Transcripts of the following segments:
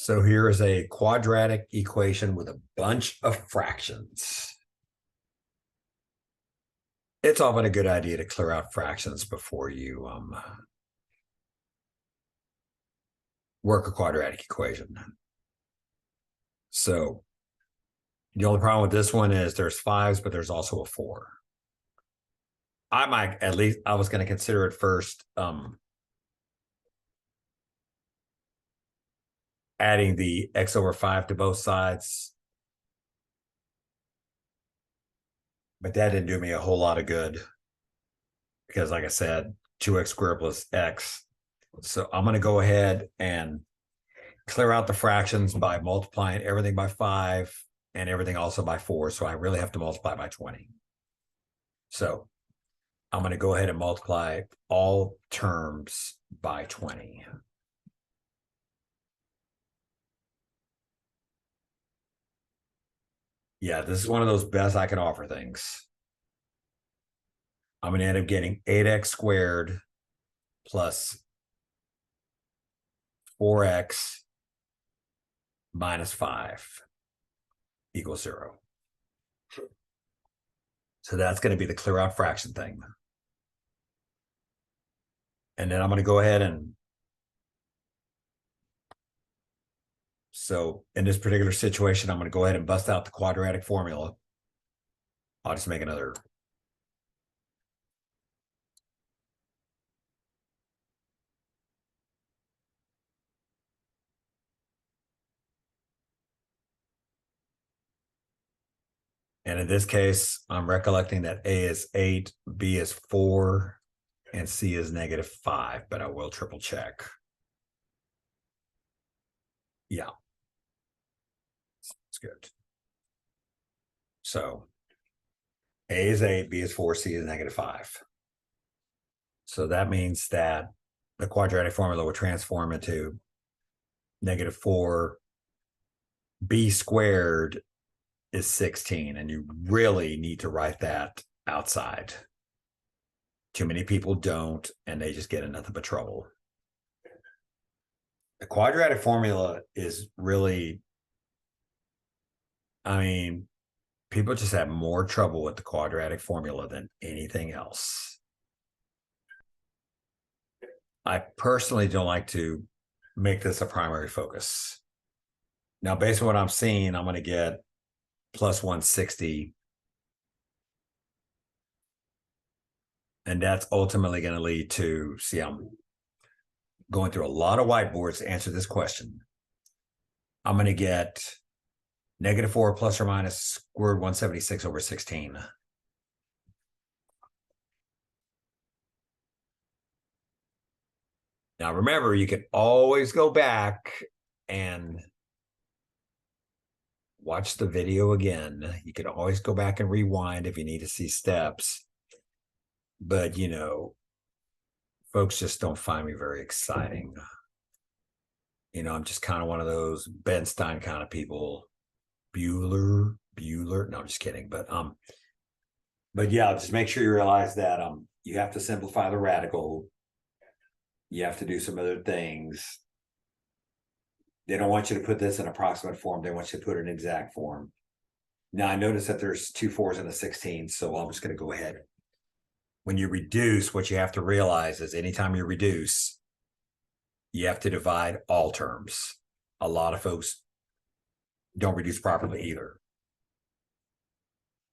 So here is a quadratic equation with a bunch of fractions. It's often a good idea to clear out fractions before you work a quadratic equation. So the only problem with this one is there's fives, but there's also a 4. I was going to consider it first adding the x over 5 to both sides. But that didn't do me a whole lot of good because, like I said, 2x squared plus x. So I'm going to go ahead and clear out the fractions by multiplying everything by 5 and everything also by 4. So I really have to multiply by 20. So I'm going to go ahead and multiply all terms by 20. Yeah, this is one of those best I can offer things. I'm going to end up getting 8x squared plus 4x minus 5 equals 0. So that's going to be the clear out fraction thing. And then I'm going to go ahead and so in this particular situation, I'm going to go ahead and bust out the quadratic formula. I'll just make another. And in this case, I'm recollecting that A is 8, B is 4, and C is -5, but I will triple check. Yeah. That's good. So A is 8, B is 4, C is -5. So that means that the quadratic formula will transform into -4. B squared is 16, and you really need to write that outside. Too many people don't, and they just get in nothing but trouble. The quadratic formula is really, I mean, people just have more trouble with the quadratic formula than anything else. I personally don't like to make this a primary focus. Now, based on what I'm seeing, I'm going to get plus 160. And that's ultimately going to lead to, see, I'm going through a lot of whiteboards to answer this question. I'm going to get -4 plus or minus square root 176 over 16. Now, remember, you can always go back and watch the video again. You can always go back and rewind if you need to see steps. But, you know, folks just don't find me very exciting. You know, I'm just kind of one of those Benstein kind of people. Bueller. No, I'm just kidding. But yeah, just make sure you realize that you have to simplify the radical. You have to do some other things. They don't want you to put this in approximate form. They want you to put it in exact form. Now, I notice that there's 2 4s in the 16, so I'm just going to go ahead. When you reduce, what you have to realize is anytime you reduce, you have to divide all terms. A lot of folks don't reduce properly either.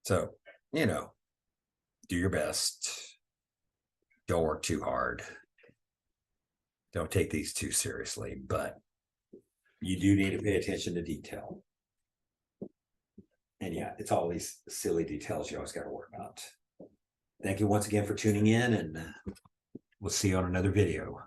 So, you know, do your best. Don't work too hard. Don't take these too seriously, but you do need to pay attention to detail. And yeah, it's all these silly details you always got to worry about. Thank you once again for tuning in, and we'll see you on another video.